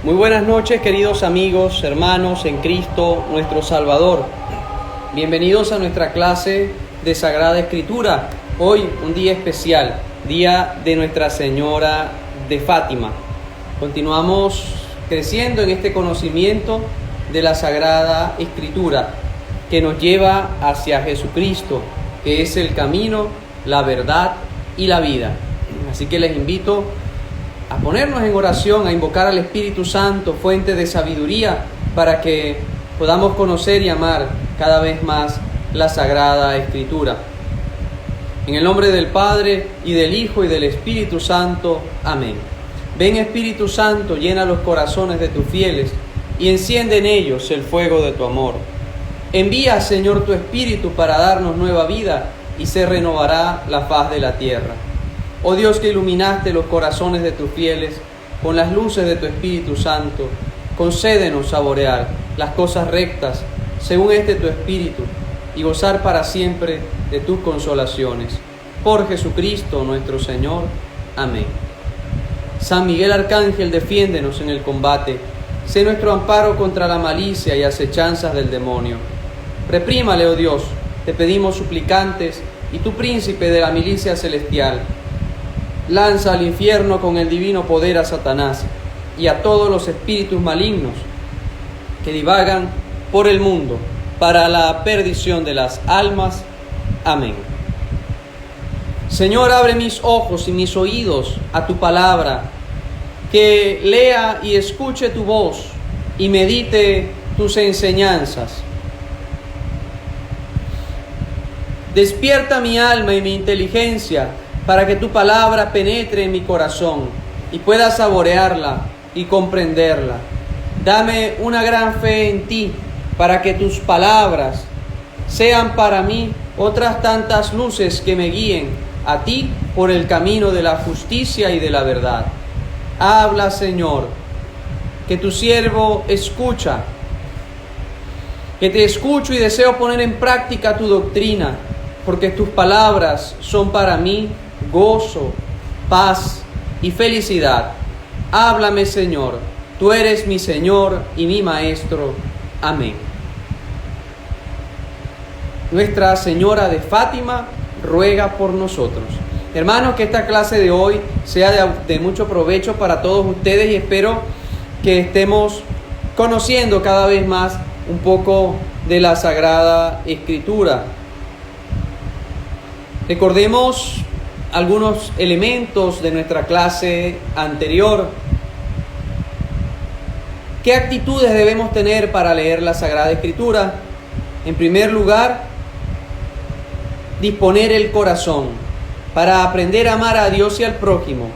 Muy buenas noches, queridos amigos, hermanos en Cristo, nuestro Salvador. Bienvenidos a nuestra clase de Sagrada Escritura. Hoy un día especial, día de Nuestra Señora de Fátima. Continuamos creciendo en este conocimiento de la Sagrada Escritura que nos lleva hacia Jesucristo, que es el camino, la verdad y la vida. Así que les invito a ponernos en oración, a invocar al Espíritu Santo, fuente de sabiduría, para que podamos conocer y amar cada vez más la Sagrada Escritura. En el nombre del Padre, y del Hijo, y del Espíritu Santo. Amén. Ven, Espíritu Santo, llena los corazones de tus fieles, y enciende en ellos el fuego de tu amor. Envía, Señor, tu Espíritu para darnos nueva vida, y se renovará la faz de la tierra. Oh Dios, que iluminaste los corazones de tus fieles con las luces de tu Espíritu Santo, concédenos saborear las cosas rectas según tu Espíritu y gozar para siempre de tus consolaciones. Por Jesucristo nuestro Señor. Amén. San Miguel Arcángel, defiéndenos en el combate. Sé nuestro amparo contra la malicia y acechanzas del demonio. Reprímale, oh Dios, te pedimos suplicantes, y tu príncipe de la milicia celestial. Lanza al infierno con el divino poder a Satanás y a todos los espíritus malignos que divagan por el mundo para la perdición de las almas. Amén. Señor, abre mis ojos y mis oídos a tu palabra, que lea y escuche tu voz y medite tus enseñanzas. Despierta mi alma y mi inteligencia, para que tu palabra penetre en mi corazón y pueda saborearla y comprenderla. Dame una gran fe en ti, para que tus palabras sean para mí otras tantas luces que me guíen a ti por el camino de la justicia y de la verdad. Habla, Señor, que tu siervo escucha, que te escucho y deseo poner en práctica tu doctrina, porque tus palabras son para mí gozo, paz y felicidad. Háblame, Señor, tú eres mi Señor y mi Maestro. Amén. Nuestra Señora de Fátima ruega por nosotros. Hermanos, que esta clase de hoy sea de mucho provecho para todos ustedes, y espero que estemos conociendo cada vez más un poco de la Sagrada Escritura. Recordemos algunos elementos de nuestra clase anterior. ¿Qué actitudes debemos tener para leer la Sagrada Escritura? En primer lugar, disponer el corazón para aprender a amar a Dios y al prójimo.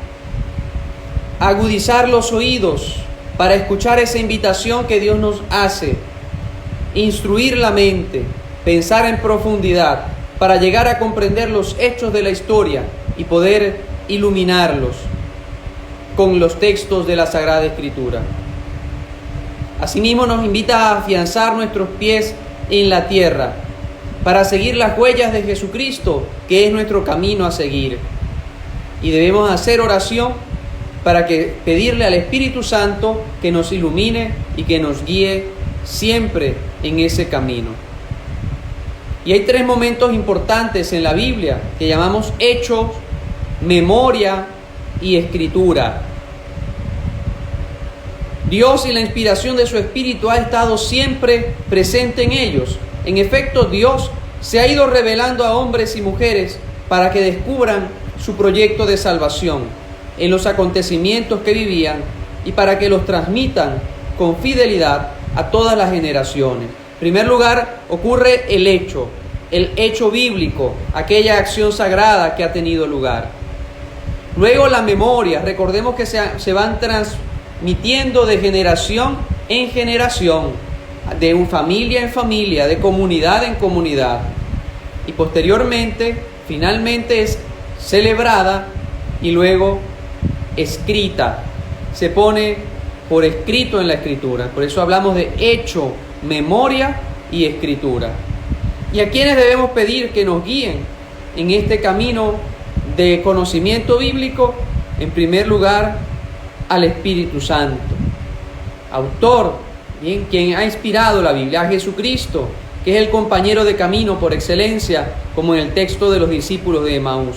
Agudizar los oídos para escuchar esa invitación que Dios nos hace. Instruir la mente, pensar en profundidad para llegar a comprender los hechos de la historia y poder iluminarlos con los textos de la Sagrada Escritura. Asimismo, nos invita a afianzar nuestros pies en la tierra para seguir las huellas de Jesucristo, que es nuestro camino a seguir. Y debemos hacer oración para pedirle al Espíritu Santo que nos ilumine y que nos guíe siempre en ese camino. Y hay 3 momentos importantes en la Biblia que llamamos hechos, memoria y escritura. Dios y la inspiración de su Espíritu ha estado siempre presente en ellos. En efecto, Dios se ha ido revelando a hombres y mujeres para que descubran su proyecto de salvación en los acontecimientos que vivían y para que los transmitan con fidelidad a todas las generaciones. En primer lugar, ocurre el hecho bíblico, aquella acción sagrada que ha tenido lugar. Luego la memoria, recordemos que se van transmitiendo de generación en generación, de familia en familia, de comunidad en comunidad. Y posteriormente, finalmente es celebrada y luego escrita. Se pone por escrito en la Escritura. Por eso hablamos de hecho, memoria y escritura. ¿Y a quiénes debemos pedir que nos guíen en este camino de conocimiento bíblico? En primer lugar, al Espíritu Santo. autor, bien, quien ha inspirado la Biblia, a Jesucristo, que es el compañero de camino por excelencia, como en el texto de los discípulos de Emaús,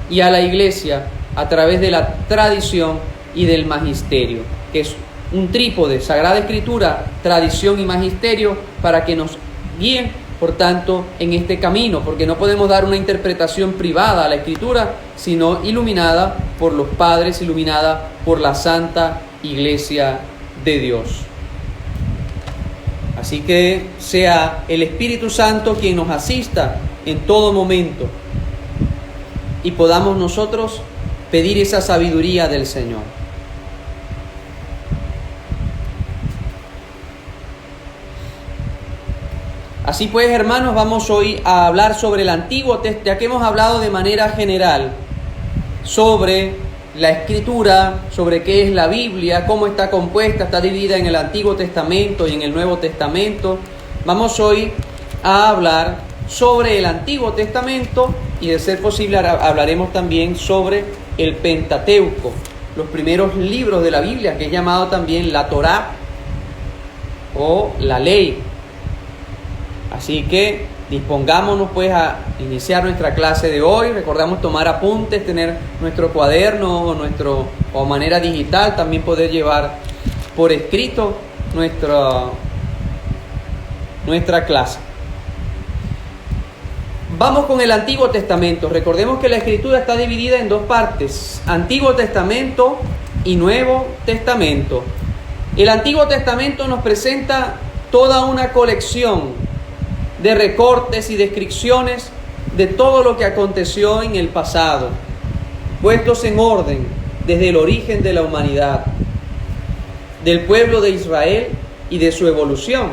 y a la Iglesia a través de la tradición y del magisterio, que es un trípode: Sagrada Escritura, tradición y magisterio, para que nos guíen, por tanto, en este camino, porque no podemos dar una interpretación privada a la Escritura, sino iluminada por los padres, iluminada por la Santa Iglesia de Dios. Así que sea el Espíritu Santo quien nos asista en todo momento y podamos nosotros pedir esa sabiduría del Señor. Así pues, hermanos, vamos hoy a hablar sobre el Antiguo Testamento, ya que hemos hablado de manera general sobre la Escritura, sobre qué es la Biblia, cómo está compuesta, está dividida en el Antiguo Testamento y en el Nuevo Testamento. Vamos hoy a hablar sobre el Antiguo Testamento y, de ser posible, hablaremos también sobre el Pentateuco, los primeros libros de la Biblia, que es llamado también la Torá o la ley. Así que dispongámonos pues a iniciar nuestra clase de hoy. Recordamos tomar apuntes, tener nuestro cuaderno o manera digital, también poder llevar por escrito nuestra clase. Vamos con el Antiguo Testamento. Recordemos que la Escritura está dividida en dos partes: Antiguo Testamento y Nuevo Testamento. El Antiguo Testamento nos presenta toda una colección de recortes y descripciones de todo lo que aconteció en el pasado, puestos en orden desde el origen de la humanidad, del pueblo de Israel y de su evolución,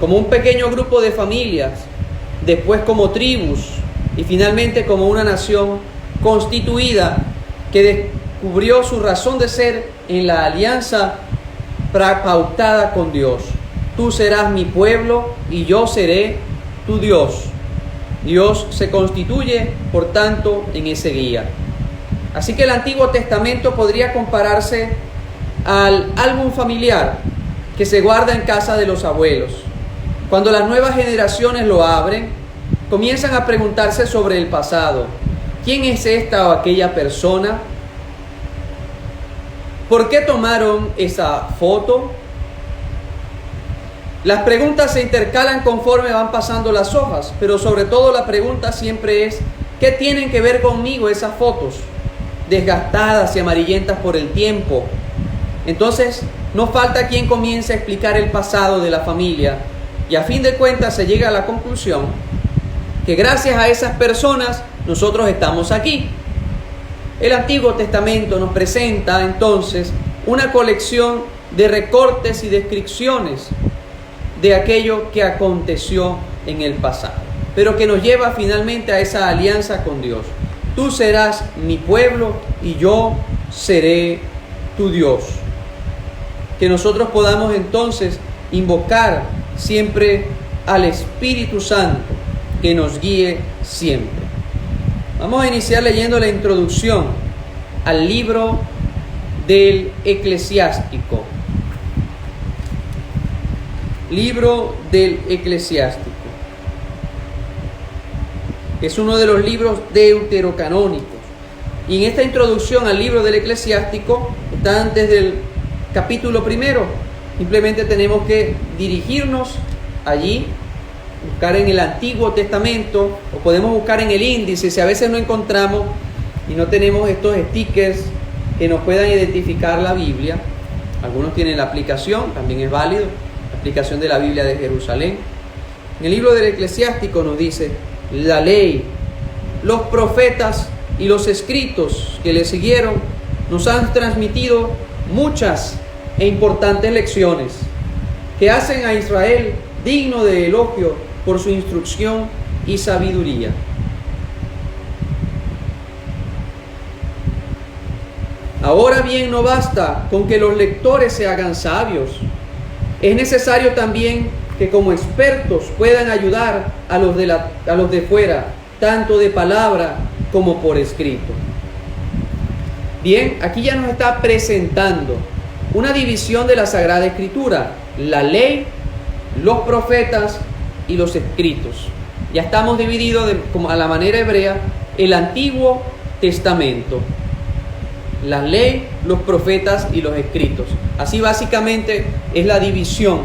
como un pequeño grupo de familias, después como tribus y finalmente como una nación constituida que descubrió su razón de ser en la alianza pautada con Dios. Tú serás mi pueblo y yo seré tu Dios. Dios se constituye, por tanto, en ese guía. Así que el Antiguo Testamento podría compararse al álbum familiar que se guarda en casa de los abuelos. Cuando las nuevas generaciones lo abren, comienzan a preguntarse sobre el pasado. ¿Quién es esta o aquella persona? ¿Por qué tomaron esa foto? Las preguntas se intercalan conforme van pasando las hojas, pero sobre todo la pregunta siempre es: ¿qué tienen que ver conmigo esas fotos desgastadas y amarillentas por el tiempo? Entonces, no falta quien comience a explicar el pasado de la familia, y a fin de cuentas se llega a la conclusión que gracias a esas personas nosotros estamos aquí. El Antiguo Testamento nos presenta entonces una colección de recortes y descripciones de aquello que aconteció en el pasado, pero que nos lleva finalmente a esa alianza con Dios. Tú serás mi pueblo y yo seré tu Dios. Que nosotros podamos entonces invocar siempre al Espíritu Santo que nos guíe siempre. Vamos a iniciar leyendo la introducción al libro del Eclesiástico. Libro del Eclesiástico. Es uno de los libros deuterocanónicos. Y en esta introducción al libro del Eclesiástico, está antes del capítulo primero. Simplemente tenemos que dirigirnos allí, buscar en el Antiguo Testamento, o podemos buscar en el índice si a veces no encontramos y no tenemos estos stickers que nos puedan identificar la Biblia. Algunos tienen la aplicación, también es válido, la aplicación de la Biblia de Jerusalén. En el libro del Eclesiástico nos dice: la ley, los profetas y los escritos que le siguieron nos han transmitido muchas e importantes lecciones que hacen a Israel digno de elogio por su instrucción y sabiduría. Ahora bien, no basta con que los lectores se hagan sabios. Es necesario también que como expertos puedan ayudar a los de fuera, tanto de palabra como por escrito. Bien, aquí ya nos está presentando una división de la Sagrada Escritura: la ley, los profetas y los escritos. Ya estamos divididos como a la manera hebrea, el Antiguo Testamento: la ley, los profetas y los escritos. Así básicamente es la división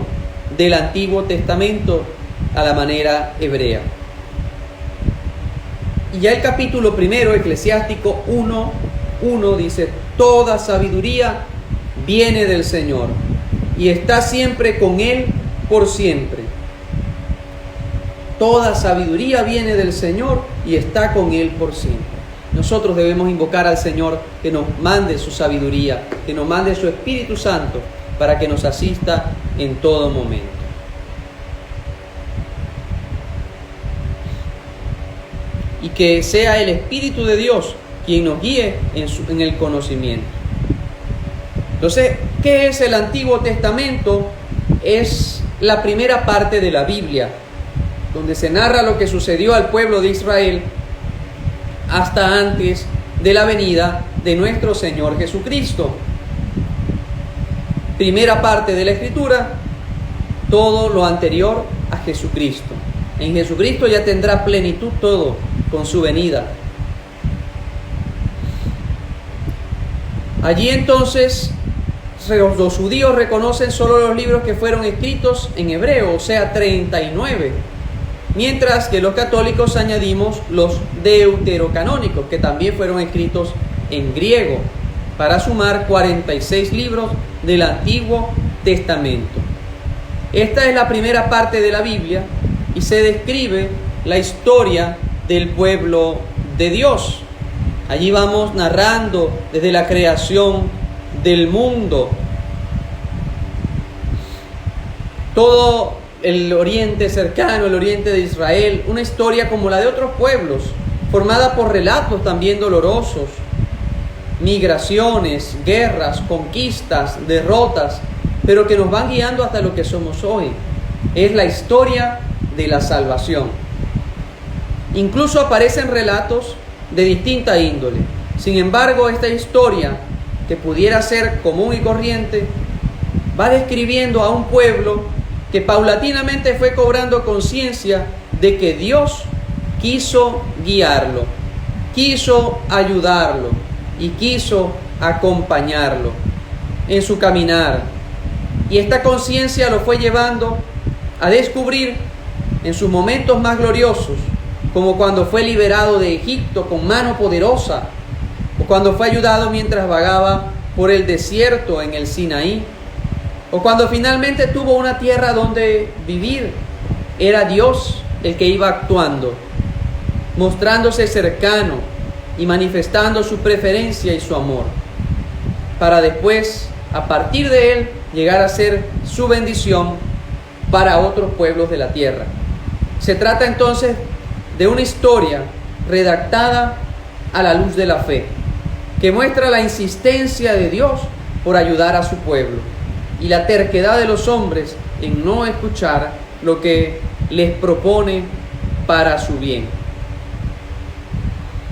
del Antiguo Testamento a la manera hebrea. Y ya el capítulo primero, Eclesiástico 1:1, dice: toda sabiduría viene del Señor y está siempre con Él por siempre. Toda sabiduría viene del Señor y está con Él por siempre. Nosotros debemos invocar al Señor que nos mande su sabiduría, que nos mande su Espíritu Santo para que nos asista en todo momento. Y que sea el Espíritu de Dios quien nos guíe en el conocimiento. Entonces, ¿qué es el Antiguo Testamento? Es la primera parte de la Biblia, donde se narra lo que sucedió al pueblo de Israel hasta antes de la venida de nuestro Señor Jesucristo. Primera parte de la Escritura, todo lo anterior a Jesucristo. En Jesucristo ya tendrá plenitud todo con su venida. Allí entonces los judíos reconocen solo los libros que fueron escritos en hebreo, o sea, 39. Mientras que los católicos añadimos los deuterocanónicos, que también fueron escritos en griego, para sumar 46 libros del Antiguo Testamento. Esta es la primera parte de la Biblia y se describe la historia del pueblo de Dios. Allí vamos narrando desde la creación del mundo, todo el oriente cercano, el oriente de Israel, una historia como la de otros pueblos, formada por relatos también dolorosos, migraciones, guerras, conquistas, derrotas, pero que nos van guiando hasta lo que somos hoy. Es la historia de la salvación. Incluso aparecen relatos de distinta índole. Sin embargo, esta historia, que pudiera ser común y corriente, va describiendo a un pueblo que paulatinamente fue cobrando conciencia de que Dios quiso guiarlo, quiso ayudarlo y quiso acompañarlo en su caminar. Y esta conciencia lo fue llevando a descubrir en sus momentos más gloriosos, como cuando fue liberado de Egipto con mano poderosa, o cuando fue ayudado mientras vagaba por el desierto en el Sinaí, o cuando finalmente tuvo una tierra donde vivir. Era Dios el que iba actuando, mostrándose cercano y manifestando su preferencia y su amor, para después, a partir de él, llegar a ser su bendición para otros pueblos de la tierra. Se trata entonces de una historia redactada a la luz de la fe, que muestra la insistencia de Dios por ayudar a su pueblo y la terquedad de los hombres en no escuchar lo que les propone para su bien.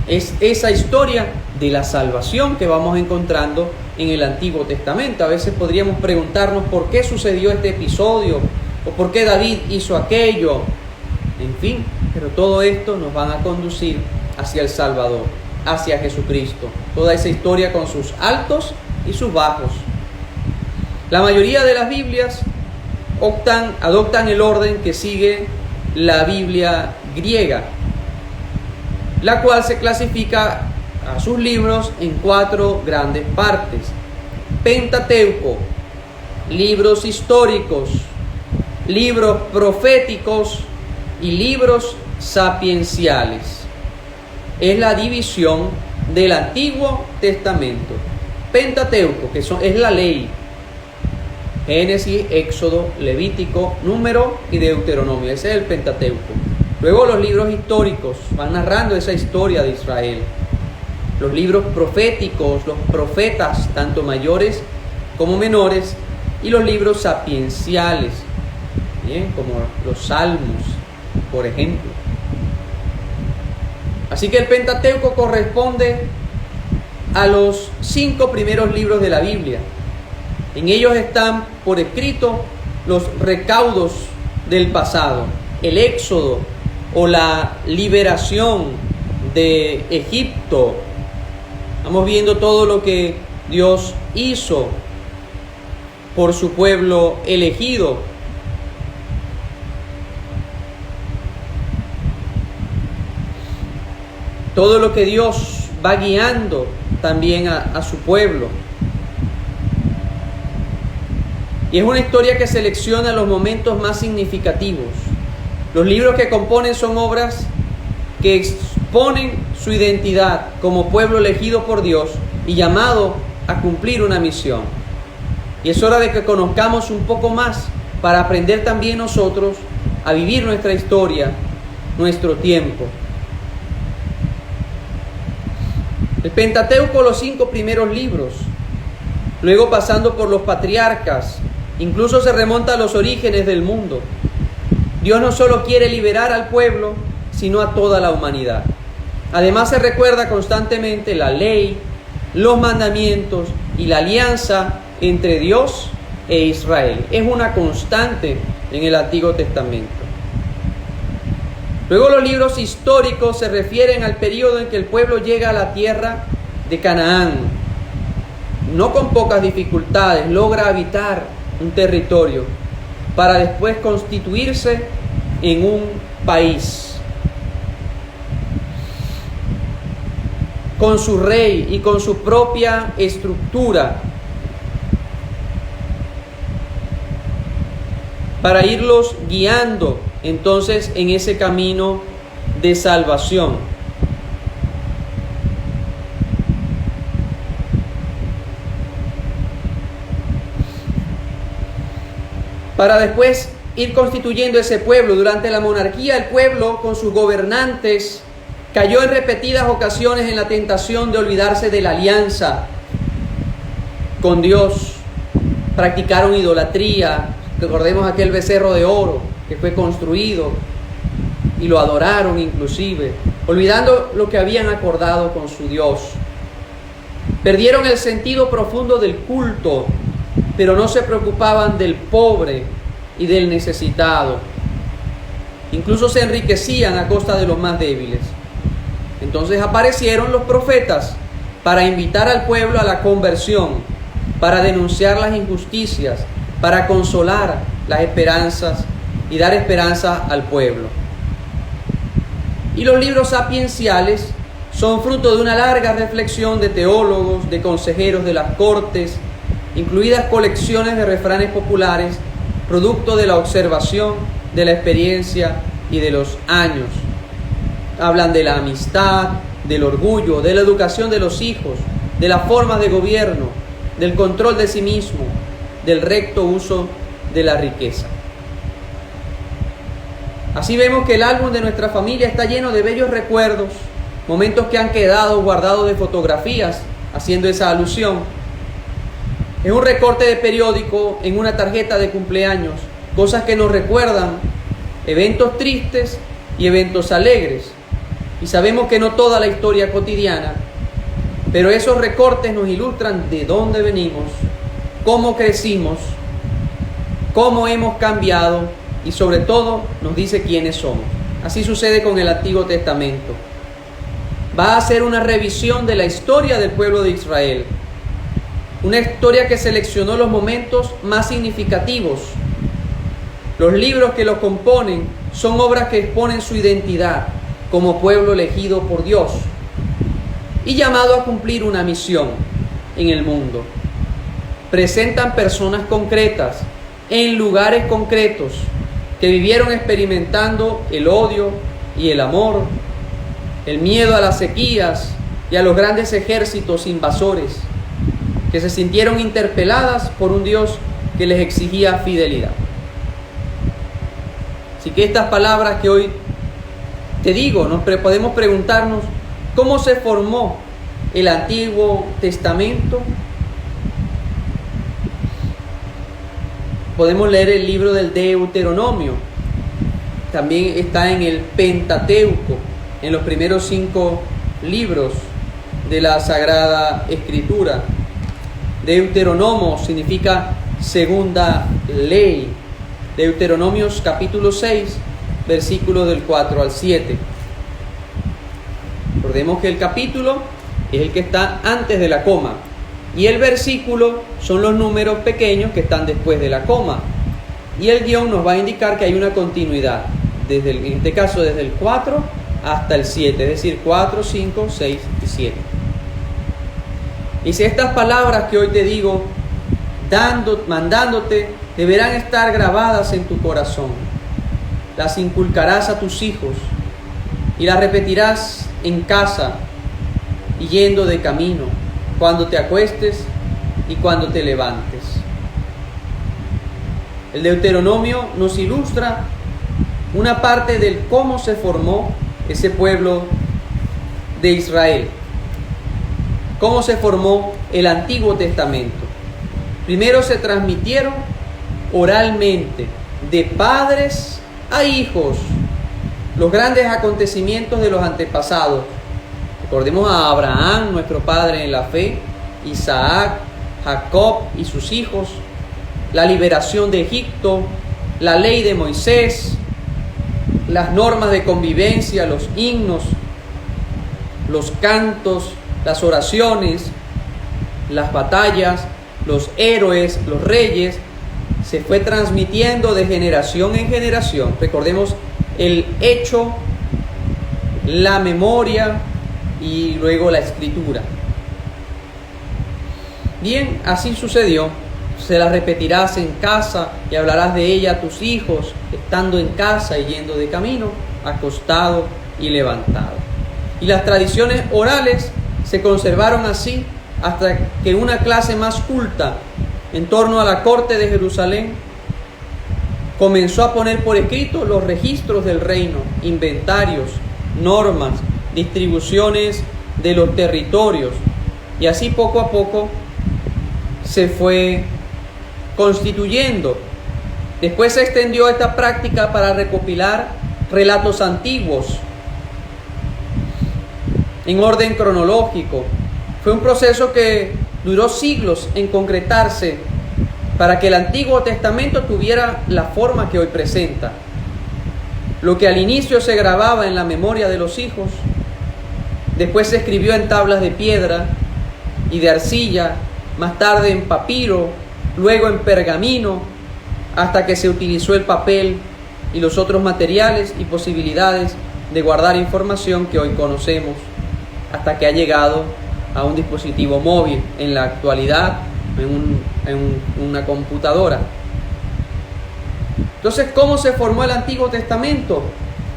Es esa historia de la salvación que vamos encontrando en el Antiguo Testamento. A veces podríamos preguntarnos por qué sucedió este episodio o por qué David hizo aquello. En fin, pero todo esto nos van a conducir hacia el Salvador, hacia Jesucristo. Toda esa historia con sus altos y sus bajos. La mayoría de las Biblias adoptan el orden que sigue la Biblia griega, la cual se clasifica a sus libros en 4 grandes partes: Pentateuco, libros históricos, libros proféticos y libros sapienciales. Es la división del Antiguo Testamento. Pentateuco, que es la ley: Génesis, Éxodo, Levítico, Número y Deuteronomio. Ese es el Pentateuco. Luego los libros históricos van narrando esa historia de Israel. Los libros proféticos, los profetas, tanto mayores como menores, y los libros sapienciales, ¿bien? Como los Salmos, por ejemplo. Así que el Pentateuco corresponde a los 5 primeros libros de la Biblia. En ellos están por escrito los recaudos del pasado, el éxodo o la liberación de Egipto. Vamos viendo todo lo que Dios hizo por su pueblo elegido. Todo lo que Dios va guiando también a su pueblo. Y es una historia que selecciona los momentos más significativos. Los libros que componen son obras que exponen su identidad como pueblo elegido por Dios y llamado a cumplir una misión. Y es hora de que conozcamos un poco más para aprender también nosotros a vivir nuestra historia, nuestro tiempo. El Pentateuco, los 5 primeros libros, luego pasando por los patriarcas, incluso se remonta a los orígenes del mundo. Dios no solo quiere liberar al pueblo, sino a toda la humanidad. Además se recuerda constantemente la ley, los mandamientos y la alianza entre Dios e Israel. Es una constante en el Antiguo Testamento. Luego los libros históricos se refieren al periodo en que el pueblo llega a la tierra de Canaán. No con pocas dificultades, logra habitar un territorio para después constituirse en un país con su rey y con su propia estructura, para irlos guiando entonces en ese camino de salvación. Para después ir constituyendo ese pueblo. Durante la monarquía, el pueblo con sus gobernantes cayó en repetidas ocasiones en la tentación de olvidarse de la alianza con Dios. Practicaron idolatría. Recordemos aquel becerro de oro que fue construido y lo adoraron inclusive, olvidando lo que habían acordado con su Dios. Perdieron el sentido profundo del culto, pero no se preocupaban del pobre y del necesitado. Incluso se enriquecían a costa de los más débiles. Entonces aparecieron los profetas para invitar al pueblo a la conversión, para denunciar las injusticias, para consolar las esperanzas y dar esperanza al pueblo. Y los libros sapienciales son fruto de una larga reflexión de teólogos, de consejeros de las cortes, incluidas colecciones de refranes populares, producto de la observación, de la experiencia y de los años. Hablan de la amistad, del orgullo, de la educación de los hijos, de las formas de gobierno, del control de sí mismo, del recto uso de la riqueza. Así vemos que el álbum de nuestra familia está lleno de bellos recuerdos, momentos que han quedado guardados de fotografías, haciendo esa alusión. Es un recorte de periódico en una tarjeta de cumpleaños, cosas que nos recuerdan eventos tristes y eventos alegres. Y sabemos que no toda la historia cotidiana, pero esos recortes nos ilustran de dónde venimos, cómo crecimos, cómo hemos cambiado y sobre todo nos dice quiénes somos. Así sucede con el Antiguo Testamento. Va a ser una revisión de la historia del pueblo de Israel. Una historia que seleccionó los momentos más significativos. Los libros que los componen son obras que exponen su identidad como pueblo elegido por Dios y llamado a cumplir una misión en el mundo. Presentan personas concretas en lugares concretos que vivieron experimentando el odio y el amor, el miedo a las sequías y a los grandes ejércitos invasores, que se sintieron interpeladas por un Dios que les exigía fidelidad. Así que estas palabras que hoy te digo, podemos preguntarnos cómo se formó el Antiguo Testamento. Podemos leer el libro del Deuteronomio, también está en el Pentateuco, en los primeros 5 libros de la Sagrada Escritura. Deuteronomio significa segunda ley. Deuteronomios capítulo 6, versículos del 4 al 7. Recordemos que el capítulo es el que está antes de la coma y el versículo son los números pequeños que están después de la coma. Y el guión nos va a indicar que hay una continuidad, en este caso desde el 4 hasta el 7, es decir, 4, 5, 6 y 7. Y si estas palabras que hoy te digo, mandándote, deberán estar grabadas en tu corazón. Las inculcarás a tus hijos y las repetirás en casa y yendo de camino, cuando te acuestes y cuando te levantes. El Deuteronomio nos ilustra una parte del cómo se formó ese pueblo de Israel, cómo se formó el Antiguo Testamento. Primero se transmitieron oralmente, de padres a hijos, los grandes acontecimientos de los antepasados. Recordemos a Abraham, nuestro padre en la fe, Isaac, Jacob y sus hijos, la liberación de Egipto, la ley de Moisés, las normas de convivencia, los himnos, los cantos, las oraciones, las batallas, los héroes, los reyes. Se fue transmitiendo de generación en generación. Recordemos el hecho, la memoria y luego la escritura. Bien, así sucedió. Se la repetirás en casa y hablarás de ella a tus hijos, estando en casa y yendo de camino, acostado y levantado. Y las tradiciones orales se conservaron así hasta que una clase más culta en torno a la corte de Jerusalén comenzó a poner por escrito los registros del reino, inventarios, normas, distribuciones de los territorios, y así poco a poco se fue constituyendo. Después se extendió esta práctica para recopilar relatos antiguos en orden cronológico. Fue un proceso que duró siglos en concretarse para que el Antiguo Testamento tuviera la forma que hoy presenta. Lo que al inicio se grababa en la memoria de los hijos, después se escribió en tablas de piedra y de arcilla, más tarde en papiro, luego en pergamino, hasta que se utilizó el papel y los otros materiales y posibilidades de guardar información que hoy conocemos, hasta que ha llegado a un dispositivo móvil, en la actualidad en una computadora. Entonces, ¿cómo se formó el Antiguo Testamento?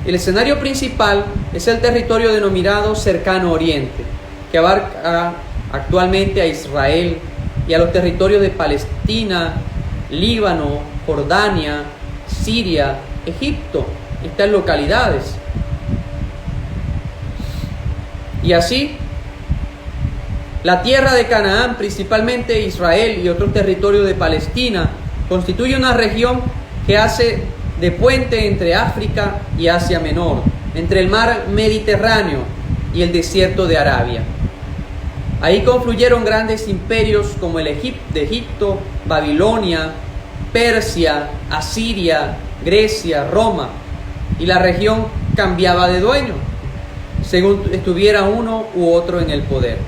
El escenario principal es el territorio denominado Cercano Oriente, que abarca actualmente a Israel y a los territorios de Palestina, Líbano, Jordania, Siria, Egipto, estas localidades. Y así, la tierra de Canaán, principalmente Israel y otros territorios de Palestina, constituye una región que hace de puente entre África y Asia Menor, entre el mar Mediterráneo y el desierto de Arabia. Ahí confluyeron grandes imperios como el de Egipto, Babilonia, Persia, Asiria, Grecia, Roma, y la región cambiaba de dueño según estuviera uno u otro en el poder.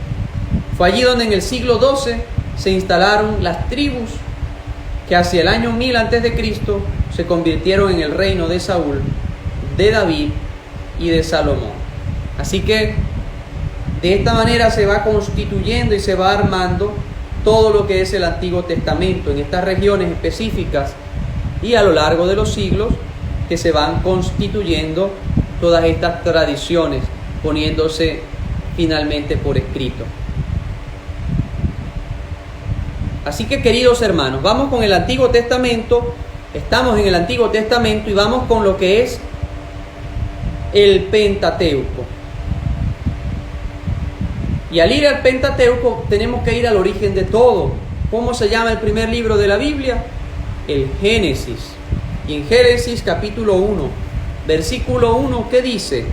Fue allí donde en el siglo XII se instalaron las tribus que hacia el año 1000 a.C. se convirtieron en el reino de Saúl, de David y de Salomón. Así que de esta manera se va constituyendo y se va armando todo lo que es el Antiguo Testamento en estas regiones específicas, y a lo largo de los siglos que se van constituyendo todas estas tradiciones, poniéndose finalmente por escrito. Así que, queridos hermanos, vamos con el Antiguo Testamento, estamos en el Antiguo Testamento y vamos con lo que es el Pentateuco. Y al ir al Pentateuco tenemos que ir al origen de todo. ¿Cómo se llama el primer libro de la Biblia? El Génesis. Y en Génesis capítulo 1, versículo 1, ¿qué dice?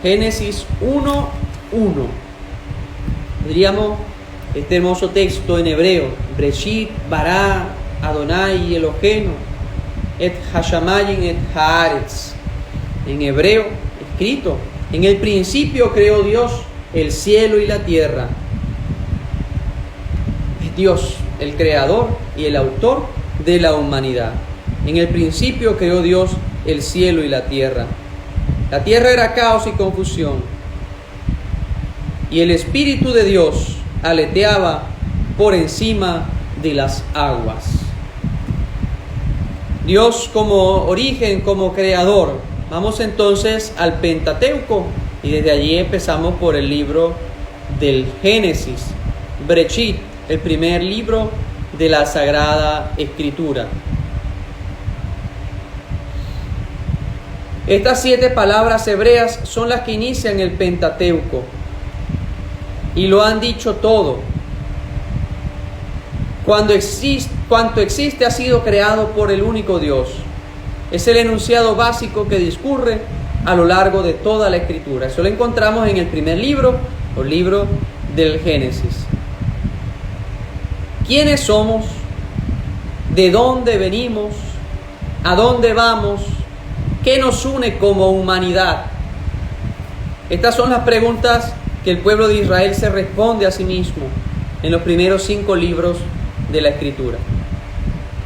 Génesis 1, uno. Diríamos este hermoso texto en hebreo: Breshit bara Adonai Eloheinu et hashamayim et haaretz. En hebreo, escrito: en el principio creó Dios el cielo y la tierra. Es Dios el creador y el autor de la humanidad. En el principio creó Dios el cielo y la tierra. La tierra era caos y confusión, y el Espíritu de Dios aleteaba por encima de las aguas. Dios como origen, como creador. Vamos entonces al Pentateuco, y desde allí empezamos por el libro del Génesis, Breshit, el primer libro de la Sagrada Escritura. Estas 7 palabras hebreas son las que inician el Pentateuco y lo han dicho todo. Cuanto existe ha sido creado por el único Dios. Es el enunciado básico que discurre a lo largo de toda la Escritura. Eso lo encontramos en el primer libro, o libro del Génesis. ¿Quiénes somos? ¿De dónde venimos? ¿A dónde vamos? ¿Qué nos une como humanidad? Estas son las preguntas que el pueblo de Israel se responde a sí mismo en los primeros 5 libros de la Escritura.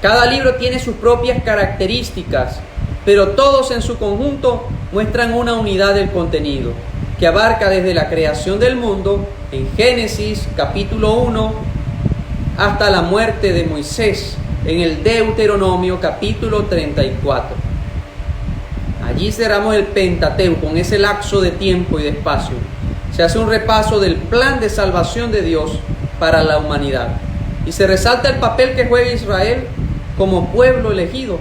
Cada libro tiene sus propias características, pero todos en su conjunto muestran una unidad del contenido, que abarca desde la creación del mundo, en Génesis capítulo 1, hasta la muerte de Moisés, en el Deuteronomio capítulo 34. Allí cerramos el Pentateuco, con ese lapso de tiempo y de espacio. Se hace un repaso del plan de salvación de Dios para la humanidad. Y se resalta el papel que juega Israel como pueblo elegido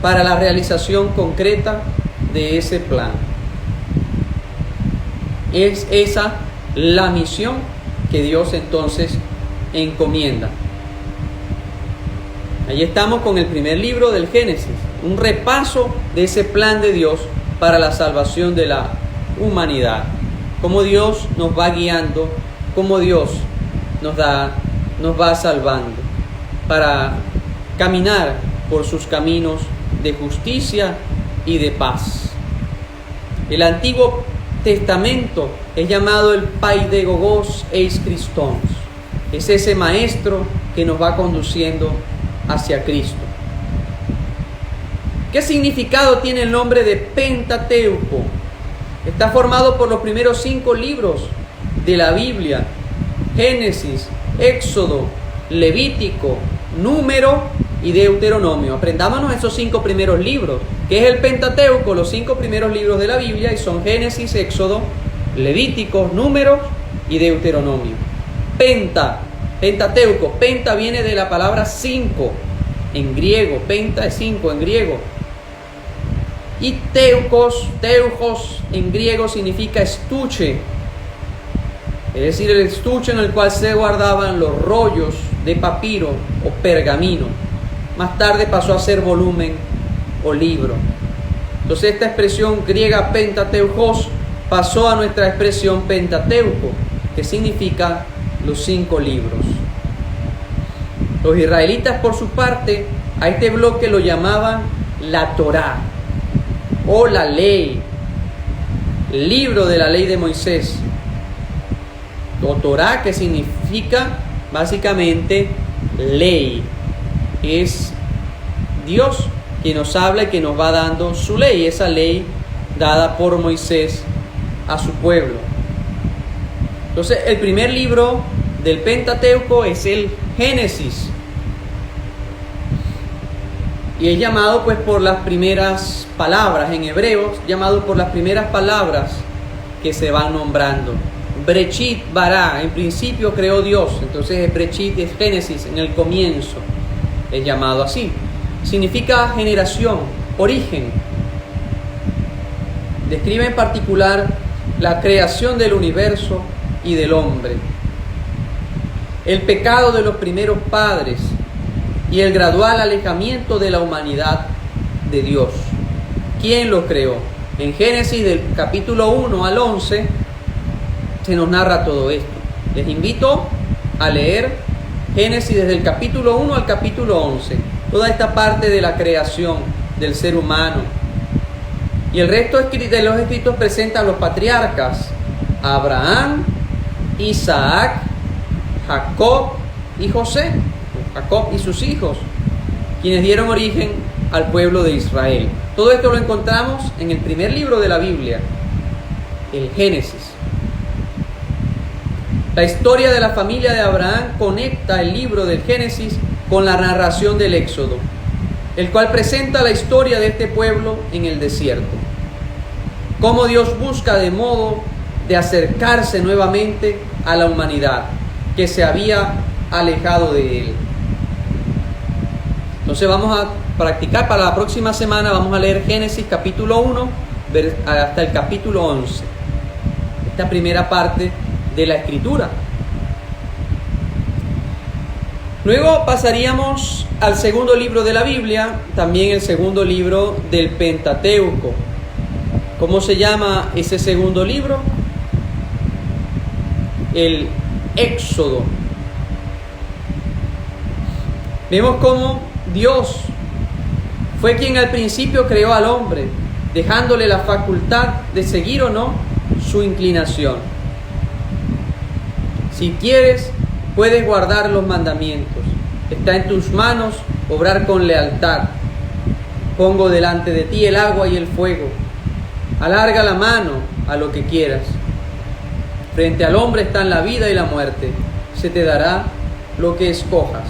para la realización concreta de ese plan. Es esa la misión que Dios entonces encomienda. Allí estamos con el primer libro del Génesis, un repaso de ese plan de Dios para la salvación de la humanidad. Cómo Dios nos va guiando, cómo Dios nos va salvando para caminar por sus caminos de justicia y de paz. El Antiguo Testamento es llamado el Paidegogos eis Christons. Es ese maestro que nos va conduciendo hacia Cristo. ¿Qué significado tiene el nombre de Pentateuco? Está formado por los primeros 5 libros de la Biblia: Génesis, Éxodo, Levítico, Número y Deuteronomio. Aprendámonos esos 5 primeros libros. ¿Qué es el Pentateuco? Los 5 primeros libros de la Biblia, y son Génesis, Éxodo, Levítico, Números y Deuteronomio. Pentateuco. Penta viene de la palabra 5 en griego. Penta es 5 en griego. Y teujos en griego significa estuche. Es decir, el estuche en el cual se guardaban los rollos de papiro o pergamino. Más tarde pasó a ser volumen o libro. Entonces esta expresión griega Pentateujos pasó a nuestra expresión Pentateuco, que significa los 5 libros. Los israelitas, por su parte, a este bloque lo llamaban la Torá o la ley, el libro de la ley de Moisés, o Torá, que significa básicamente ley. Es Dios quien nos habla y que nos va dando su ley, esa ley dada por Moisés a su pueblo. Entonces, el primer libro del Pentateuco es el Génesis, y es llamado pues por las primeras palabras, en hebreo, llamado por las primeras palabras que se van nombrando. Breshit bara, en principio creó Dios. Entonces Breshit es Génesis, en el comienzo, es llamado así. Significa generación, origen. Describe en particular la creación del universo y del hombre, el pecado de los primeros padres y el gradual alejamiento de la humanidad de Dios. ¿Quién lo creó? En Génesis del capítulo 1 al 11 se nos narra todo esto. Les invito a leer Génesis desde el capítulo 1 al capítulo 11. Toda esta parte de la creación del ser humano. Y el resto de los escritos presenta a los patriarcas: Abraham, Isaac, Jacob y José, Jacob y sus hijos, quienes dieron origen al pueblo de Israel. Todo esto lo encontramos en el primer libro de la Biblia, el Génesis. La historia de la familia de Abraham conecta el libro del Génesis con la narración del Éxodo, el cual presenta la historia de este pueblo en el desierto. Cómo Dios busca de modo de acercarse nuevamente a la humanidad que se había alejado de Él. Entonces vamos a practicar para la próxima semana. Vamos a leer Génesis capítulo 1 hasta el capítulo 11. Esta primera parte de la Escritura. Luego pasaríamos al segundo libro de la Biblia, también el segundo libro del Pentateuco. ¿Cómo se llama ese segundo libro? El Éxodo. Vemos cómo Dios fue quien al principio creó al hombre, dejándole la facultad de seguir o no su inclinación. Si quieres, puedes guardar los mandamientos. Está en tus manos obrar con lealtad. Pongo delante de ti el agua y el fuego. Alarga la mano a lo que quieras. Frente al hombre están la vida y la muerte. Se te dará lo que escojas.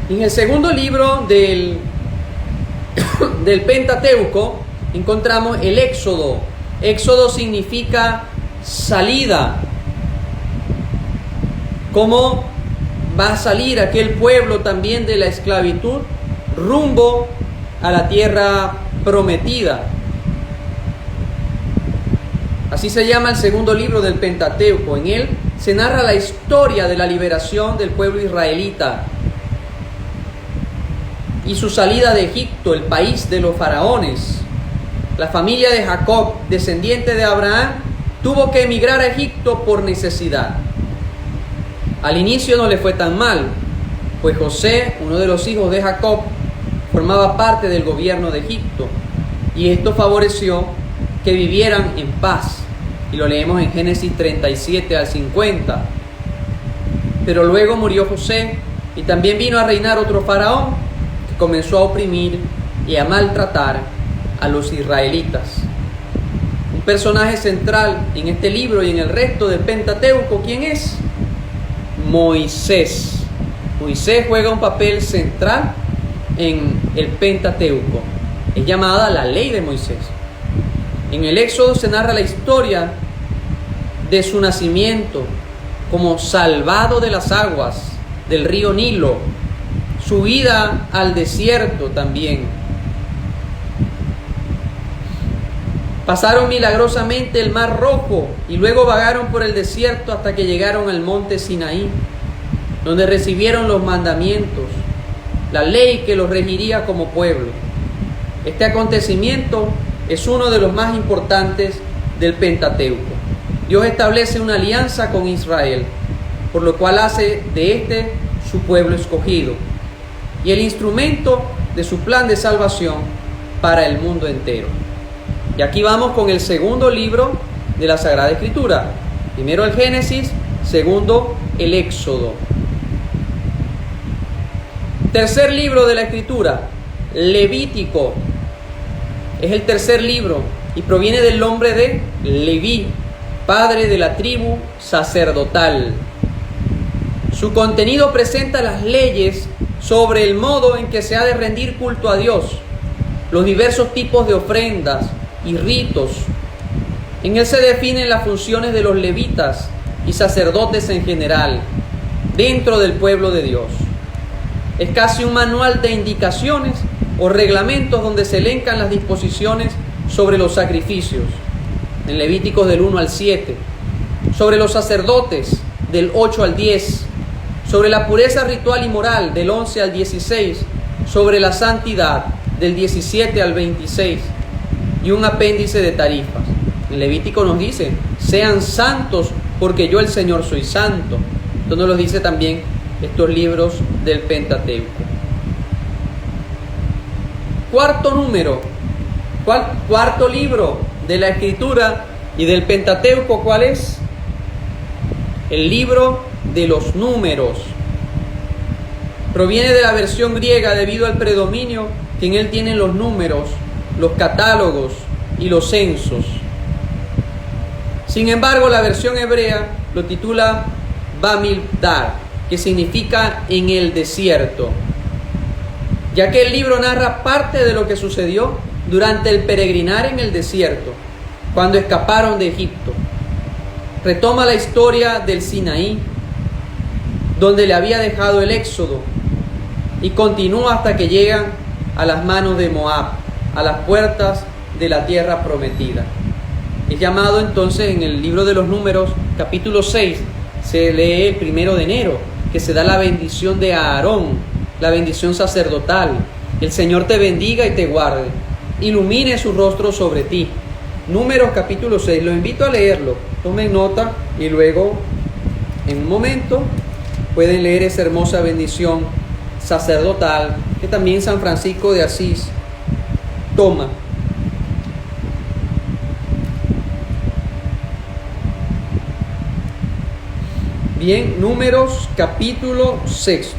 En el segundo libro del Pentateuco encontramos el Éxodo. Éxodo significa salida. ¿Cómo va a salir aquel pueblo también de la esclavitud rumbo a la tierra prometida? Así se llama el segundo libro del Pentateuco. En él se narra la historia de la liberación del pueblo israelita y su salida de Egipto, el país de los faraones. La familia de Jacob, descendiente de Abraham, tuvo que emigrar a Egipto por necesidad. Al inicio no le fue tan mal, pues José, uno de los hijos de Jacob, formaba parte del gobierno de Egipto, y esto favoreció que vivieran en paz. Y lo leemos en Génesis 37 al 50. Pero luego murió José, y también vino a reinar otro faraón, comenzó a oprimir y a maltratar a los israelitas. Un personaje central en este libro y en el resto del Pentateuco, ¿quién es? Moisés. Moisés juega un papel central en el Pentateuco. Es llamada la ley de Moisés. En el Éxodo se narra la historia de su nacimiento como salvado de las aguas del río Nilo, su ida al desierto también. Pasaron milagrosamente el Mar Rojo y luego vagaron por el desierto hasta que llegaron al monte Sinaí, donde recibieron los mandamientos, la ley que los regiría como pueblo. Este acontecimiento es uno de los más importantes del Pentateuco. Dios establece una alianza con Israel, por lo cual hace de este su pueblo escogido y el instrumento de su plan de salvación para el mundo entero. Y aquí vamos con el segundo libro de la Sagrada Escritura. Primero el Génesis, segundo el Éxodo. Tercer libro de la Escritura, Levítico. Es el tercer libro y proviene del nombre de Leví, padre de la tribu sacerdotal. Su contenido presenta las leyes sobre el modo en que se ha de rendir culto a Dios, los diversos tipos de ofrendas y ritos. En él se definen las funciones de los levitas y sacerdotes en general dentro del pueblo de Dios. Es casi un manual de indicaciones o reglamentos donde se elencan las disposiciones sobre los sacrificios, en Levíticos del 1 al 7, sobre los sacerdotes del 8 al 10, sobre la pureza ritual y moral del 11 al 16, sobre la santidad del 17 al 26, y un apéndice de tarifas. En Levítico nos dice, sean santos porque yo el Señor soy santo. Esto nos lo dice también estos libros del Pentateuco. Cuarto libro de la Escritura y del Pentateuco, ¿cuál es? El libro de los Números. Proviene de la versión griega debido al predominio que en él tienen los números, los catálogos y los censos. Sin embargo, la versión hebrea lo titula Bamidbar, que significa en el desierto, ya que el libro narra parte de lo que sucedió durante el peregrinar en el desierto, cuando escaparon de Egipto. Retoma la historia del Sinaí, donde le había dejado el éxodo, y continúa hasta que llegan a las manos de Moab, a las puertas de la tierra prometida. Es llamado entonces en el libro de los Números, capítulo 6, se lee el 1 de enero, que se da la bendición de Aarón, la bendición sacerdotal. El Señor te bendiga y te guarde, ilumine su rostro sobre ti. Números capítulo 6, los invito a leerlo, tomen nota y luego en un momento pueden leer esa hermosa bendición sacerdotal que también San Francisco de Asís toma. Bien, Números capítulo 6.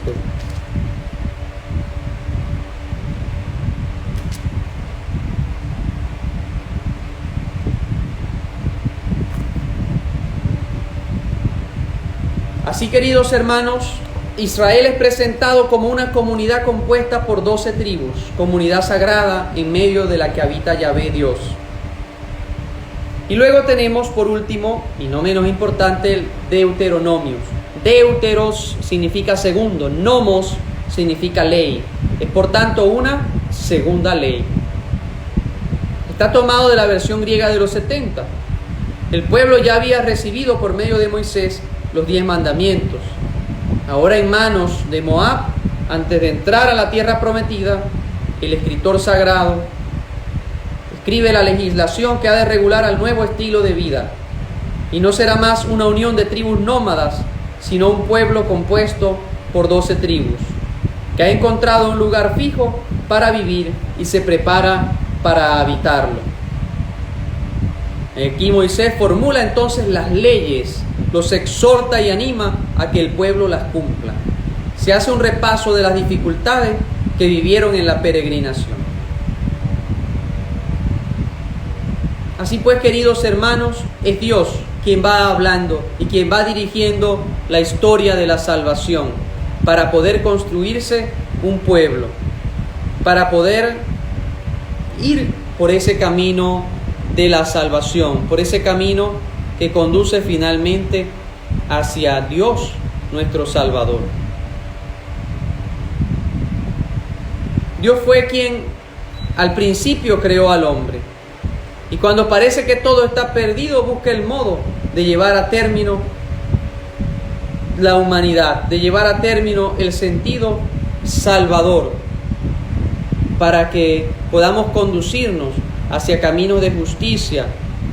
Así, queridos hermanos, Israel es presentado como una comunidad compuesta por 12 tribus, comunidad sagrada en medio de la que habita Yahvé Dios. Y luego tenemos, por último, y no menos importante, el Deuteronomios. Deuteros significa segundo, nomos significa ley. Es por tanto una segunda ley. Está tomado de la versión griega de los 70. El pueblo ya había recibido por medio de Moisés los 10 mandamientos. Ahora en manos de Moab, antes de entrar a la tierra prometida, el escritor sagrado escribe la legislación que ha de regular al nuevo estilo de vida. Y no será más una unión de tribus nómadas, sino un pueblo compuesto por 12 tribus, que ha encontrado un lugar fijo para vivir y se prepara para habitarlo. Aquí Moisés formula entonces las leyes, los exhorta y anima a que el pueblo las cumpla. Se hace un repaso de las dificultades que vivieron en la peregrinación. Así pues, queridos hermanos, es Dios quien va hablando y quien va dirigiendo la historia de la salvación para poder construirse un pueblo, para poder ir por ese camino de la salvación, por ese camino que conduce finalmente hacia Dios, nuestro Salvador. Dios fue quien al principio creó al hombre, y cuando parece que todo está perdido, busca el modo de llevar a término la humanidad, de llevar a término el sentido salvador, para que podamos conducirnos hacia caminos de justicia,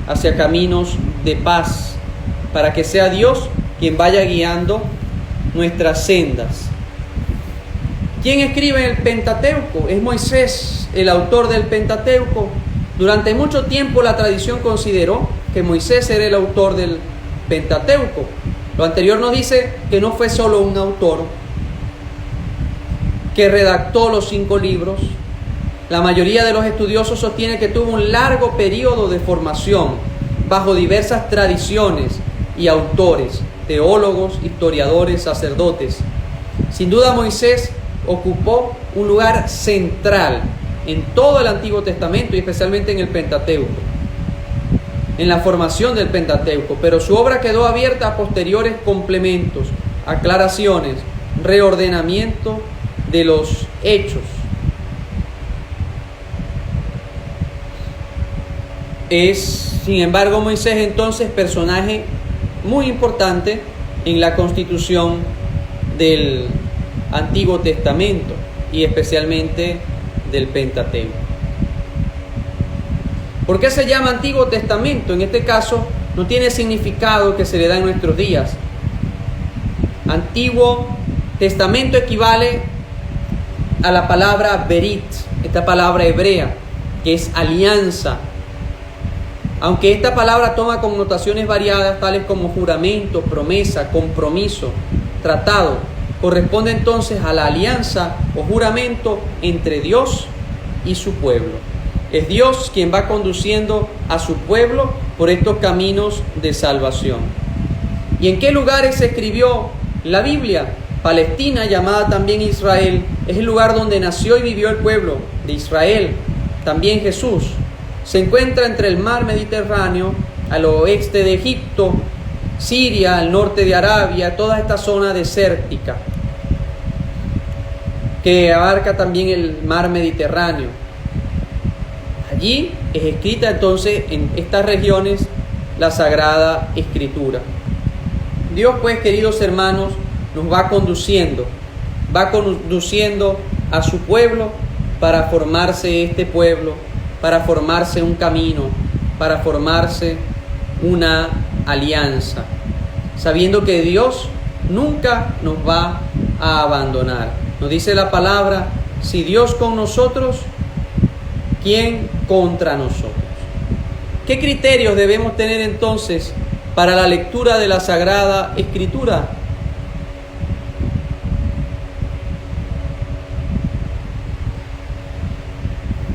hacia caminos de paz, para que sea Dios quien vaya guiando nuestras sendas. ¿Quién escribe el Pentateuco? Es Moisés, el autor del Pentateuco. Durante mucho tiempo la tradición consideró que Moisés era el autor del Pentateuco. Lo anterior nos dice que no fue solo un autor que redactó los 5 libros. La mayoría de los estudiosos sostiene que tuvo un largo periodo de formación bajo diversas tradiciones y autores, teólogos, historiadores, sacerdotes. Sin duda Moisés ocupó un lugar central en todo el Antiguo Testamento y especialmente en el Pentateuco, en la formación del Pentateuco, pero su obra quedó abierta a posteriores complementos, aclaraciones, reordenamiento de los hechos. Es, sin embargo, Moisés entonces personaje muy importante en la constitución del Antiguo Testamento y especialmente del Pentateuco. ¿Por qué se llama Antiguo Testamento? En este caso no tiene significado que se le da en nuestros días. Antiguo Testamento equivale a la palabra berit, esta palabra hebrea, que es alianza. Aunque esta palabra toma connotaciones variadas, tales como juramento, promesa, compromiso, tratado, corresponde entonces a la alianza o juramento entre Dios y su pueblo. Es Dios quien va conduciendo a su pueblo por estos caminos de salvación. ¿Y en qué lugares se escribió la Biblia? Palestina, llamada también Israel, es el lugar donde nació y vivió el pueblo de Israel. También Jesús se encuentra entre el mar Mediterráneo, al oeste de Egipto, Siria, al norte de Arabia, toda esta zona desértica que abarca también el mar Mediterráneo. Allí es escrita entonces en estas regiones la Sagrada Escritura. Dios, pues, queridos hermanos, nos va conduciendo a su pueblo para formarse este pueblo, para formarse un camino, para formarse una alianza, sabiendo que Dios nunca nos va a abandonar. Nos dice la palabra: si Dios con nosotros, ¿quién contra nosotros? ¿Qué criterios debemos tener entonces para la lectura de la Sagrada Escritura?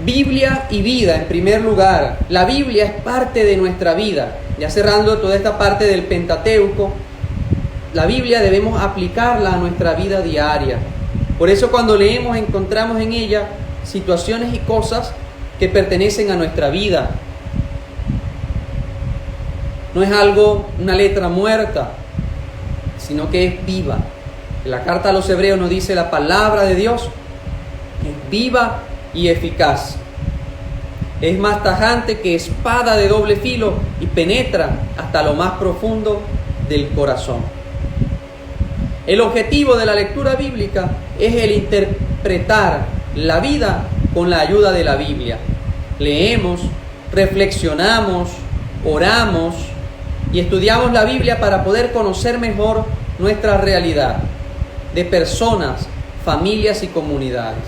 Biblia y vida, en primer lugar. La Biblia es parte de nuestra vida. Ya cerrando toda esta parte del Pentateuco, la Biblia debemos aplicarla a nuestra vida diaria. Por eso cuando leemos encontramos en ella situaciones y cosas que pertenecen a nuestra vida. No es algo, una letra muerta, sino que es viva. En la carta a los Hebreos nos dice: la palabra de Dios es viva y eficaz. Es más tajante que espada de doble filo y penetra hasta lo más profundo del corazón. El objetivo de la lectura bíblica es el interpretar la vida con la ayuda de la Biblia. Leemos, reflexionamos, oramos y estudiamos la Biblia para poder conocer mejor nuestra realidad de personas, familias y comunidades.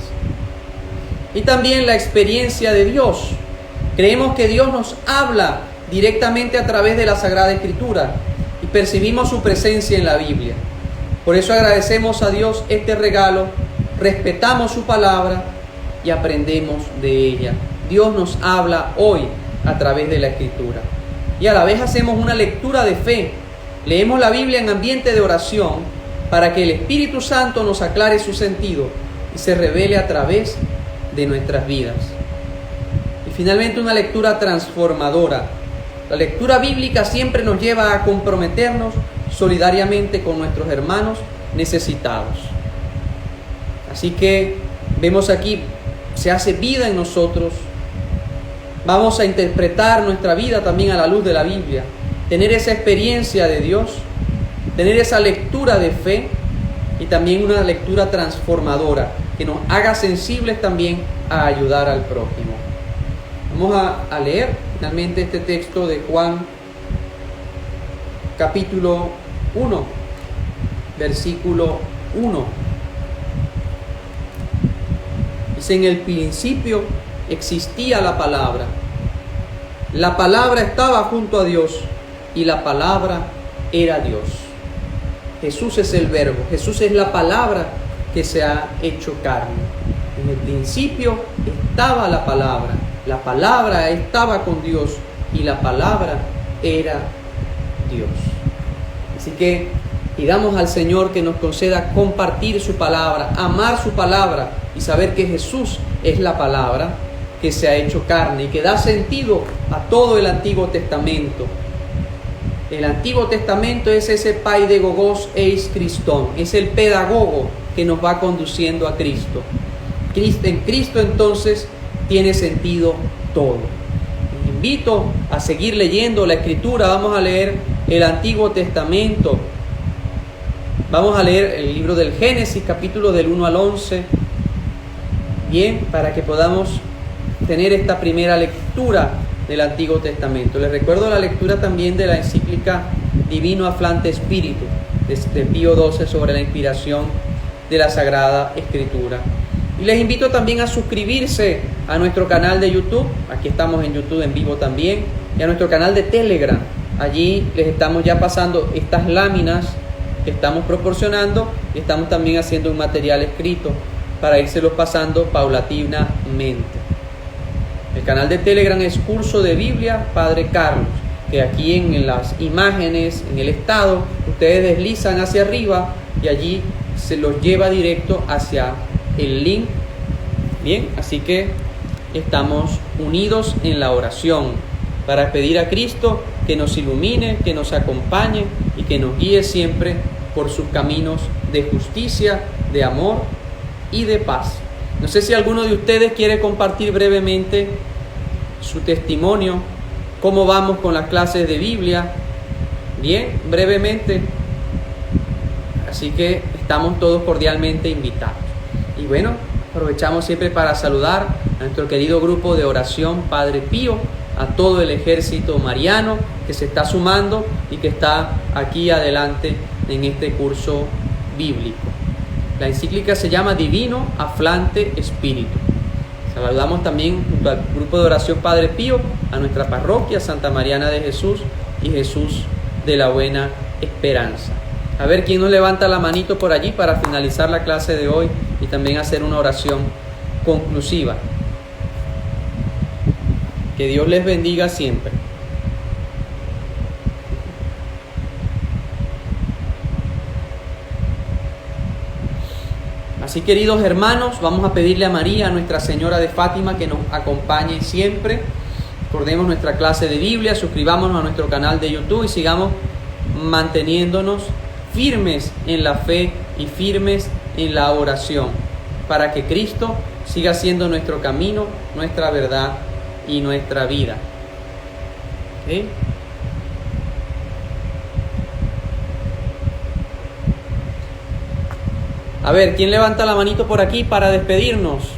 Y también la experiencia de Dios. Creemos que Dios nos habla directamente a través de la Sagrada Escritura y percibimos su presencia en la Biblia. Por eso agradecemos a Dios este regalo, respetamos su palabra y aprendemos de ella. Dios nos habla hoy a través de la Escritura. Y a la vez hacemos una lectura de fe. Leemos la Biblia en ambiente de oración para que el Espíritu Santo nos aclare su sentido y se revele a través de nuestras vidas. Y finalmente, una lectura transformadora. La lectura bíblica siempre nos lleva a comprometernos solidariamente con nuestros hermanos necesitados. Así que vemos aquí, se hace vida en nosotros. Vamos a interpretar nuestra vida también a la luz de la Biblia, tener esa experiencia de Dios, tener esa lectura de fe y también una lectura transformadora que nos haga sensibles también a ayudar al prójimo. Vamos a leer finalmente este texto de Juan, capítulo 1, versículo 1. Dice: en el principio existía la palabra estaba junto a Dios y la palabra era Dios. Jesús es el verbo, Jesús es la palabra que se ha hecho carne. En el principio estaba la palabra estaba con Dios y la palabra era Dios. Así que pidamos al Señor que nos conceda compartir su palabra, amar su palabra y saber que Jesús es la palabra que se ha hecho carne y que da sentido a todo el Antiguo Testamento. El Antiguo Testamento es ese paidagogos eis Christon, es el pedagogo que nos va conduciendo a Cristo. En Cristo entonces tiene sentido todo. Les invito a seguir leyendo la Escritura. Vamos a leer el Antiguo Testamento. Vamos a leer el libro del Génesis, capítulo del 1 al 11. bien, para que podamos tener esta primera lectura del Antiguo Testamento. Les recuerdo la lectura también de la encíclica Divino Aflante Spiritu de Pío XII sobre la inspiración de la Sagrada Escritura. Y les invito también a suscribirse a nuestro canal de YouTube, aquí estamos en YouTube en vivo también, y a nuestro canal de Telegram. Allí les estamos ya pasando estas láminas que estamos proporcionando y estamos también haciendo un material escrito para írselos pasando paulatinamente. El canal de Telegram es Curso de Biblia Padre Carlos, que aquí en las imágenes, en el estado, ustedes deslizan hacia arriba y allí se los lleva directo hacia el link. Bien, así que estamos unidos en la oración para pedir a Cristo que nos ilumine, que nos acompañe y que nos guíe siempre por sus caminos de justicia, de amor y de paz. No sé si alguno de ustedes quiere compartir brevemente su testimonio, cómo vamos con las clases de Biblia. Bien, brevemente. Así que estamos todos cordialmente invitados. Y bueno, aprovechamos siempre para saludar a nuestro querido grupo de oración Padre Pío, a todo el ejército mariano que se está sumando y que está aquí adelante en este curso bíblico. La encíclica se llama Divino Aflante Spiritu. Saludamos también junto al grupo de oración Padre Pío a nuestra parroquia Santa Mariana de Jesús y Jesús de la Buena Esperanza. A ver quién nos levanta la manito por allí para finalizar la clase de hoy y también hacer una oración conclusiva. Que Dios les bendiga siempre. Así, queridos hermanos, vamos a pedirle a María, a Nuestra Señora de Fátima, que nos acompañe siempre. Recordemos nuestra clase de Biblia, suscribámonos a nuestro canal de YouTube y sigamos manteniéndonos firmes en la fe y firmes en la oración, para que Cristo siga siendo nuestro camino, nuestra verdad y nuestra vida. ¿Sí? A ver, ¿quién levanta la manito por aquí para despedirnos?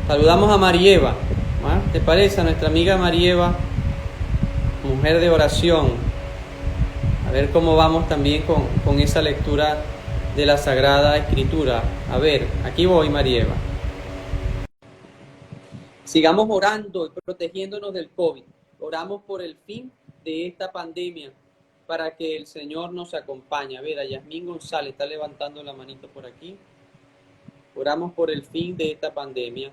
Saludamos a Marieva. ¿Ah? ¿Te parece? A nuestra amiga Marieva, mujer de oración. A ver cómo vamos también con esa lectura de la Sagrada Escritura. A ver, aquí voy, Marieva. Sigamos orando y protegiéndonos del COVID. Oramos por el fin de esta pandemia, para que el Señor nos acompañe. A ver, a Yasmín González está levantando la manito por aquí. Oramos por el fin de esta pandemia.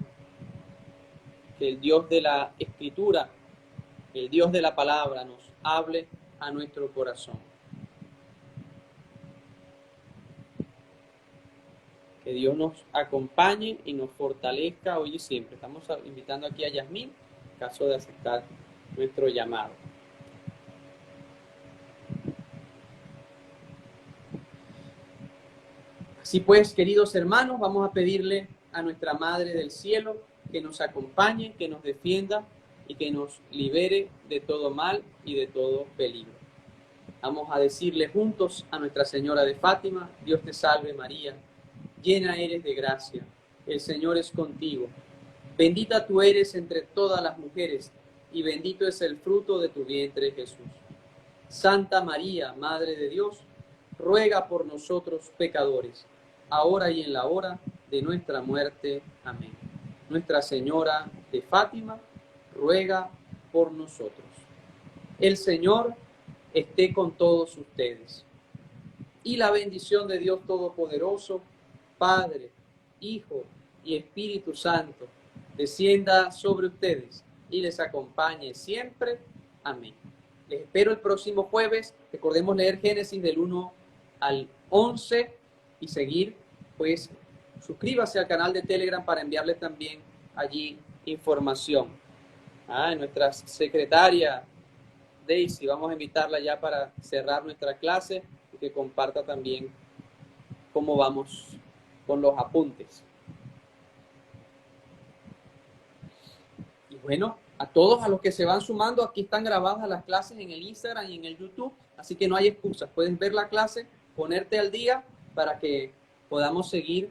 Que el Dios de la Escritura, el Dios de la Palabra, nos hable a nuestro corazón. Que Dios nos acompañe y nos fortalezca hoy y siempre. Estamos invitando aquí a Yasmín, en caso de aceptar nuestro llamado. Así pues, queridos hermanos, vamos a pedirle a nuestra Madre del Cielo que nos acompañe, que nos defienda y que nos libere de todo mal y de todo peligro. Vamos a decirle juntos a Nuestra Señora de Fátima: Dios te salve María, llena eres de gracia, el Señor es contigo. Bendita tú eres entre todas las mujeres y bendito es el fruto de tu vientre Jesús. Santa María, Madre de Dios, ruega por nosotros pecadores, ahora y en la hora de nuestra muerte. Amén. Nuestra Señora de Fátima, ruega por nosotros. El Señor esté con todos ustedes. Y la bendición de Dios Todopoderoso, Padre, Hijo y Espíritu Santo, descienda sobre ustedes y les acompañe siempre. Amén. Les espero el próximo jueves. Recordemos leer Génesis del 1 al 11 y seguir, pues suscríbase al canal de Telegram para enviarle también allí información. Nuestra secretaria Daisy, vamos a invitarla ya para cerrar nuestra clase y que comparta también cómo vamos con los apuntes. Y bueno, a todos a los que se van sumando, aquí están grabadas las clases en el Instagram y en el YouTube, así que no hay excusas. Puedes ver la clase, ponerte al día para que podamos seguir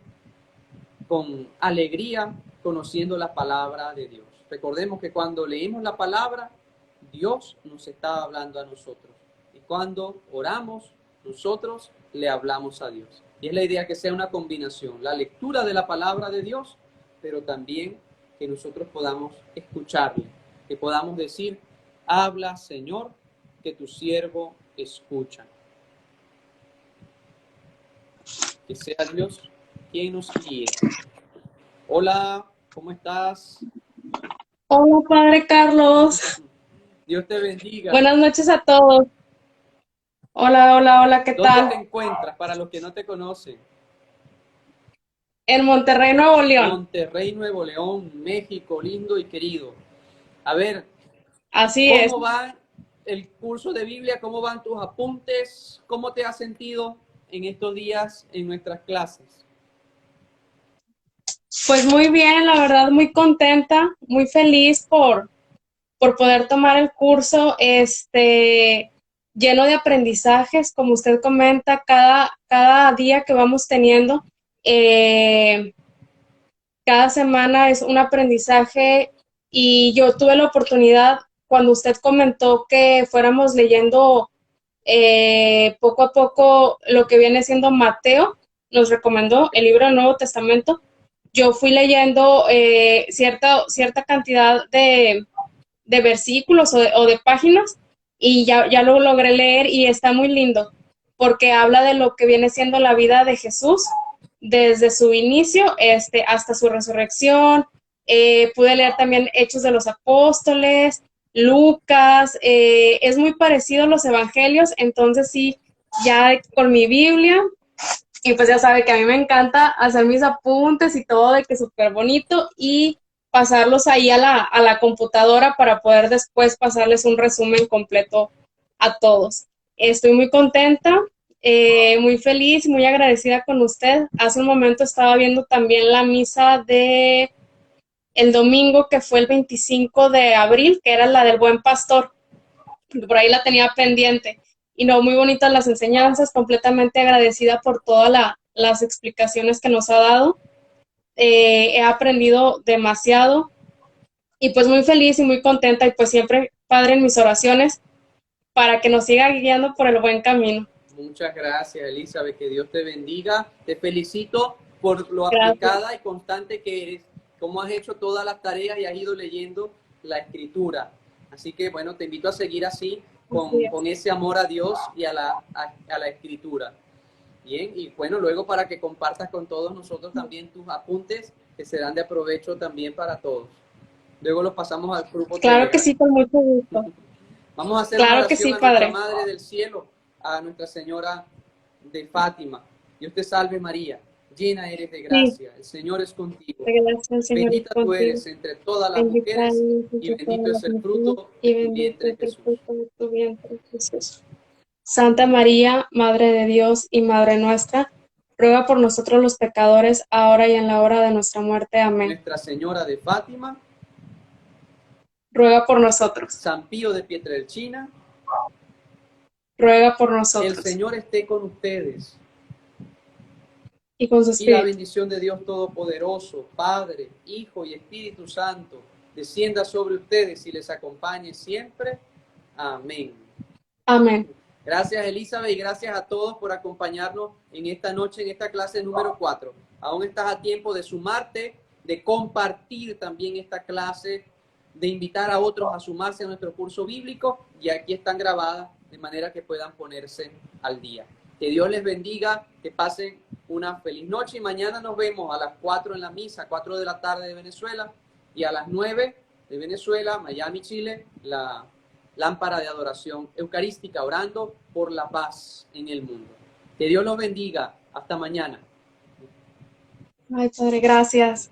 con alegría conociendo la palabra de Dios. Recordemos que cuando leemos la palabra, Dios nos está hablando a nosotros. Y cuando oramos, nosotros le hablamos a Dios. Y es la idea que sea una combinación, la lectura de la palabra de Dios, pero también que nosotros podamos escucharle, que podamos decir, habla, Señor, que tu siervo escucha. Que sea Dios quien nos guíe. Hola, ¿cómo estás? Hola, Padre Carlos. Dios te bendiga. Buenas noches a todos. Hola, hola, hola, ¿qué ¿Dónde te tal? encuentras para los que no te conocen? En Monterrey, Nuevo León. Monterrey, Nuevo León, México, lindo y querido. A ver, Así es. ¿cómo va el curso de Biblia? ¿Cómo van tus apuntes? ¿Cómo te has sentido en estos días en nuestras clases? Pues muy bien, la verdad, muy contenta, muy feliz por poder tomar el curso, lleno de aprendizajes, como usted comenta, cada día que vamos teniendo, eh, cada semana es un aprendizaje y yo tuve la oportunidad, cuando usted comentó que fuéramos leyendo poco a poco lo que viene siendo Mateo, nos recomendó el libro del Nuevo Testamento. Yo fui leyendo cierta cantidad de versículos o de páginas y ya lo logré leer y está muy lindo porque habla de lo que viene siendo la vida de Jesús desde su inicio hasta su resurrección. Pude leer también Hechos de los Apóstoles, Lucas, es muy parecido a los evangelios, entonces sí, ya con mi Biblia, y pues ya sabe que a mí me encanta hacer mis apuntes y todo, de que súper bonito, y pasarlos ahí a la computadora para poder después pasarles un resumen completo a todos. Estoy muy contenta, muy feliz, muy agradecida con usted. Hace un momento estaba viendo también la misa de el domingo, que fue el 25 de abril, que era la del Buen Pastor. Por ahí la tenía pendiente. Y no, muy bonitas las enseñanzas, completamente agradecida por todas las explicaciones que nos ha dado. He aprendido demasiado y pues muy feliz y muy contenta y pues siempre, Padre, en mis oraciones para que nos siga guiando por el buen camino. Muchas gracias, Elizabeth. Que Dios te bendiga. Te felicito por lo Gracias. aplicada y constante que eres, cómo has hecho todas las tareas y has ido leyendo la escritura. Así que, bueno, te invito a seguir así, con ese amor a Dios y a la escritura. Bien, y bueno, luego para que compartas con todos nosotros también tus apuntes, que serán de aprovecho también para todos. Luego los pasamos al grupo Claro que Telegram. sí, con mucho gusto. Vamos a hacer una Claro que oración sí, a nuestra Padre. Madre del Cielo, a Nuestra Señora de Fátima. Dios te salve María, llena eres de Sí, gracia, el Señor es contigo. gracias, Señor, es Bendita tú contigo. eres entre todas las Bendita mujeres eres y entre todas bendito es las el mujeres fruto de y tu bendito vientre es el Jesús. fruto de tu vientre, Jesús. Santa María, Madre de Dios y Madre nuestra, ruega por nosotros los pecadores, ahora y en la hora de nuestra muerte. Amén. Nuestra Señora de Fátima, Ruega por nosotros. San Pío de Pietrelcina, Ruega por el nosotros. Señor esté con ustedes. Y con su Y la espíritu. bendición de Dios Todopoderoso, Padre, Hijo y Espíritu Santo, descienda sobre ustedes y les acompañe siempre. Amén. Amén. Gracias, Elizabeth, y gracias a todos por acompañarnos en esta noche, en esta clase número 4. Aún estás a tiempo de sumarte, de compartir también esta clase, de invitar a otros a sumarse a nuestro curso bíblico, y aquí están grabadas de manera que puedan ponerse al día. Que Dios les bendiga, que pasen una feliz noche y mañana nos vemos a las 4 en la misa, 4 de la tarde de Venezuela, y a las 9 de Venezuela, Miami, Chile, la lámpara de adoración eucarística, orando por la paz en el mundo. Que Dios los bendiga. Hasta mañana. Ay, Padre, gracias.